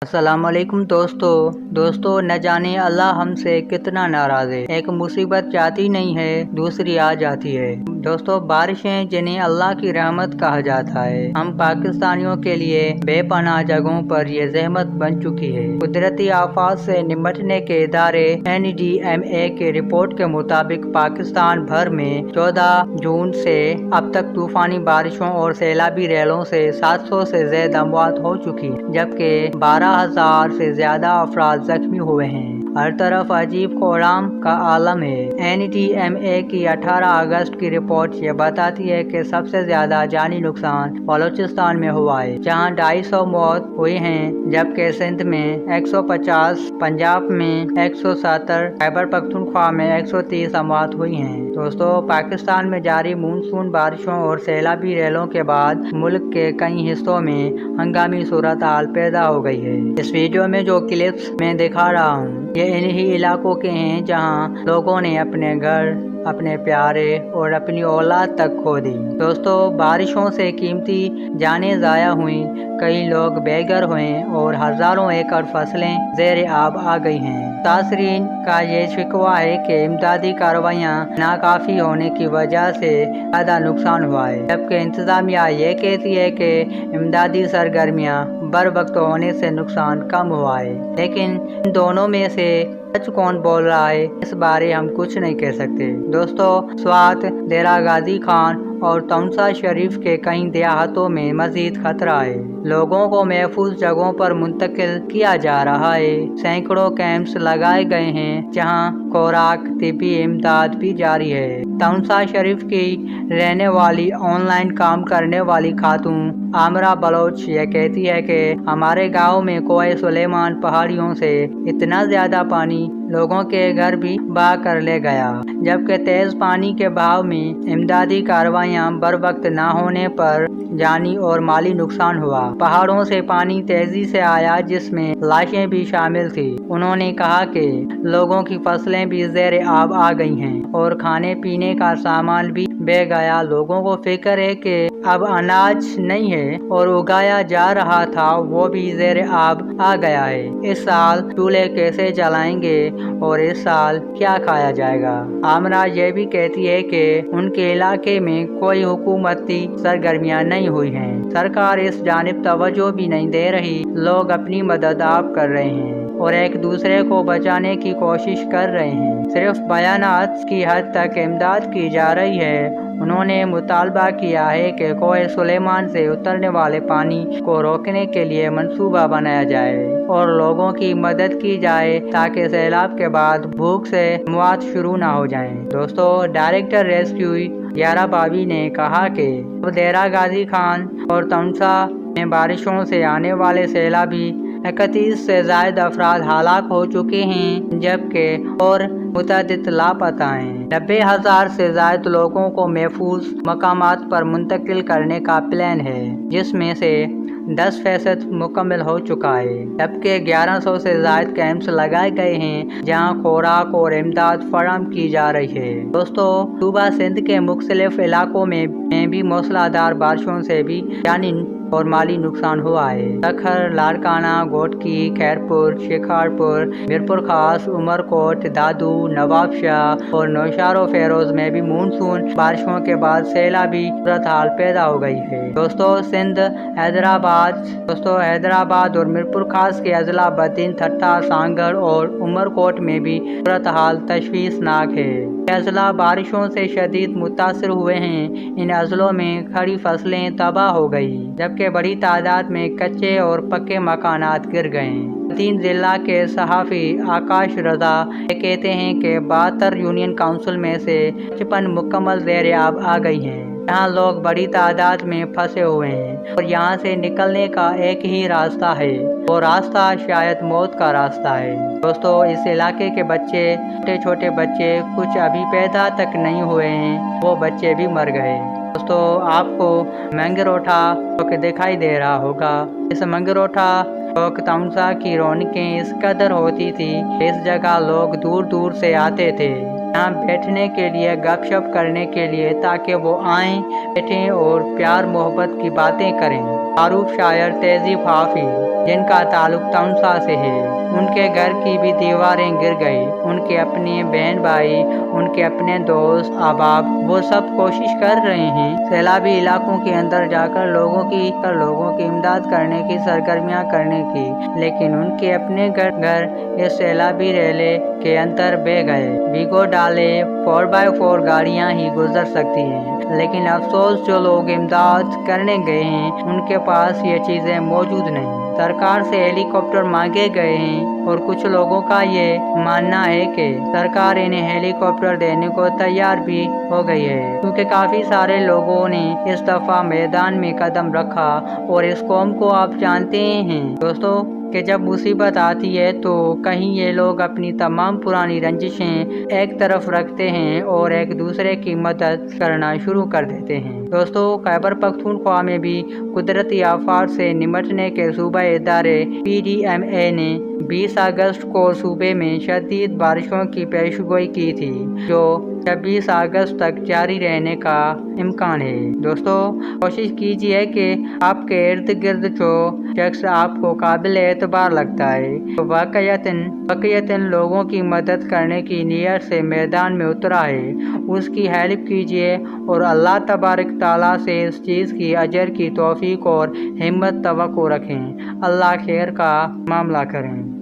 अस्सलाम वालेकुम दोस्तों न जाने अल्लाह हमसे कितना नाराज है। एक मुसीबत जाती नहीं है, दूसरी आ जाती है। दोस्तों, बारिशें जिन्हें अल्लाह की रहमत कहा जाता है, हम पाकिस्तानियों के लिए बेपनाह जगहों पर ये ज़हमत बन चुकी है। कुदरती आफात से निपटने के इदारे NDMA की रिपोर्ट के मुताबिक पाकिस्तान भर में 14 जून से अब तक तूफानी बारिशों और सैलाबी रेलों से 700 से ज्यादा अमवात हो चुकी है, जबकि 12,000 से ज्यादा अफराद जख्मी हुए हैं। हर तरफ अजीब कोहराम का आलम है। NDMA की 18 अगस्त की रिपोर्ट ये बताती है कि सबसे ज्यादा जानी नुकसान बलोचिस्तान में हुआ है, जहां 250 मौत हुई हैं, जबकि सिंध में 150, पंजाब में 170, खैबर पख्तूनख्वा में 130 अमवात हुई हैं। दोस्तों, पाकिस्तान में जारी मानसून बारिशों और सैलाबी रेलों के बाद मुल्क के कई हिस्सों में हंगामी सूरत हाल पैदा हो गई है। इस वीडियो में जो क्लिप्स मैं दिखा रहा हूँ, ये इन्हीं इलाकों के हैं जहाँ लोगों ने अपने घर, अपने प्यारे और अपनी औलाद तक खो दी। दोस्तों, बारिशों से कीमती जानें ज़ाया हुई, कई लोग बेघर हुए और हजारों एकड़ फसलें ज़ेर आब आ गई हैं। तासरीन का ये शिकवा है कि इमदादी कार्रवाइयाँ नाकाफी होने की वजह से ज़्यादा नुकसान हुआ है, जबकि इंतजामिया ये कहती है कि इमदादी सरगर्मियाँ बर वक्त होने से नुकसान कम हुआ है। लेकिन इन दोनों में से सच कौन बोल रहा है, इस बारे हम कुछ नहीं कह सकते। दोस्तों, स्वात, देरा गाजी खान और तौंसा शरीफ के कई देहातों में मजीद खतरा है। लोगों को महफूज जगहों पर मुंतकिल किया जा रहा है। सैकड़ों कैंप्स लगाए गए हैं जहां खुराक, तिब्बी इमदाद भी जारी है। तौंसा शरीफ की रहने वाली ऑनलाइन काम करने वाली खातून आमरा बलोच ये कहती है कि हमारे गांव में कोए सुलेमान पहाड़ियों से इतना ज्यादा पानी लोगों के घर भी बहा कर ले गया, जबकि तेज पानी के बहाव में इमदादी कार्रवाइयाँ बर वक्त न होने पर जानी और माली नुकसान हुआ। पहाड़ों से पानी तेजी से आया, जिसमें लाशें भी शामिल थी। उन्होंने कहा कि लोगों की फसलें भी ज़ेर आब आ गई हैं और खाने पीने का सामान भी बह गया। लोगों को फिक्र है कि अब अनाज नहीं है और उगाया जा रहा था वो भी ज़ेर आब आ गया है। इस साल चूल्हे कैसे जलाएंगे और इस साल क्या खाया जाएगा। आमरा ये भी कहती है कि उनके इलाके में कोई हुकूमती सरगर्मियां नहीं हुई हैं। सरकार इस जानिब तवज्जो भी नहीं दे रही। लोग अपनी मदद आप कर रहे हैं और एक दूसरे को बचाने की कोशिश कर रहे हैं। सिर्फ बयानात की हद तक इमदाद की जा रही है। उन्होंने मुतालबा किया है कि कोए सुलेमान से उतरने वाले पानी को रोकने के लिए मंसूबा बनाया जाए और लोगों की मदद की जाए ताकि सैलाब के बाद भूख से मौत शुरू ना हो जाए। दोस्तों, डायरेक्टर रेस्क्यू यारा बावी ने कहा कि देरा गाजी खान और तौंसा में बारिशों से आने वाले सैलाबी 31 से ज्यादा अफराद हलाक हो चुके हैं, जबकि और मुतअद्दिद लापता हैं। 90,000 से ज्यादा लोगों को महफूज मकामात पर मुंतकिल करने का प्लान है, जिसमें से 10% मुकम्मल हो चुका है, जबकि 1100 से ज्यादा कैंप्स लगाए गए हैं जहां खुराक और इमदाद फराहम की जा रही है। दोस्तों, सूबा सिंध के मुख्तलिफ इलाकों में भी मूसलाधार बारिशों से भी जानी और माली नुकसान हुआ है। तखर, लाड़काना, गोटकी, खैरपुर, शिकारपुर, मीरपुर खास, उमरकोट, दादू, नवाबशाह और नौशार और फेरोज में भी मानसून बारिशों के बाद सैलाबी सूरत हाल पैदा हो गई है। दोस्तों, सिंध, हैदराबाद और मीरपुर खास के अजला बदीन, ठट्टा, सांगड़ और उमरकोट में भी सूरत हाल तशवीशनाक है। अजला बारिशों से शदीद मुतासर हुए हैं। इन अजलों में खड़ी फसलें तबाह हो गई, जबकि बड़ी तादाद में कच्चे और पक्के मकानात गिर गए। 3 जिला के सहाफ़ी आकाश रजा कहते हैं कि 72 यूनियन काउंसिल में से 55 मुकम्मल ज़ेर आब आ गई हैं। यहाँ लोग बड़ी तादाद में फंसे हुए हैं और यहाँ से निकलने का एक ही रास्ता है, वो रास्ता शायद मौत का रास्ता है। दोस्तों, इस इलाके के बच्चे, छोटे छोटे बच्चे, कुछ अभी पैदा तक नहीं हुए हैं, वो बच्चे भी मर गए। दोस्तों, आपको मंगरोटा चौक दिखाई दे रहा होगा। इस मंगरोटा चौक तौंसा की रौनकें इस कदर होती थी, इस जगह लोग दूर दूर से आते थे यहाँ बैठने के लिए, गपशप करने के लिए, ताकि वो आएं, बैठें और प्यार मोहब्बत की बातें करें। मारूफ शायर तहज़ीब हाफिज़। जिन का ताल्लुक तमसा से है। उनके घर की भी दीवारें गिर गई। उनके अपने बहन भाई, उनके अपने दोस्त अहबाब, वो सब कोशिश कर रहे हैं सैलाबी इलाकों के अंदर जाकर लोगों की इमदाद करने की, सरगर्मियां करने की, लेकिन उनके अपने घर इस सैलाबी रेले के अंदर बह गए। भिगो डाले 4x4 गाड़ियां ही गुजर सकती हैं, लेकिन अफसोस जो लोग इमदाद करने गए हैं उनके पास ये चीजें मौजूद नहीं। सरकार से हेलीकॉप्टर मांगे गए हैं और कुछ लोगों का ये मानना है कि सरकार इन्हें हेलीकॉप्टर देने को तैयार भी हो गई है, क्योंकि काफी सारे लोगों ने इस दफा मैदान में कदम रखा। और इस कौम को आप जानते हैं दोस्तों कि जब मुसीबत आती है तो कहीं ये लोग अपनी तमाम पुरानी रंजिशें एक तरफ रखते हैं और एक दूसरे की मदद करना शुरू कर देते हैं। दोस्तों, खैबर पख्तूनख्वा में भी कुदरती आफात से निपटने के सूबा इदारे PDMA ने 20 अगस्त को सूबे में शदीद बारिशों की पेशगोई की थी, जो 26 अगस्त तक जारी रहने का इम्कान है। दोस्तों, कोशिश कीजिए कि आपके इर्द गिर्द जो शख्स आपको काबिल एतबार लगता है तो वाकईतन लोगों की मदद करने की नीयत से मैदान में उतरा है, उसकी हेल्प कीजिए और अल्लाह तबारक ताला से इस चीज़ की अजर की तौफीक और हिम्मत तवक्को रखें। अल्लाह खैर का मामला करें।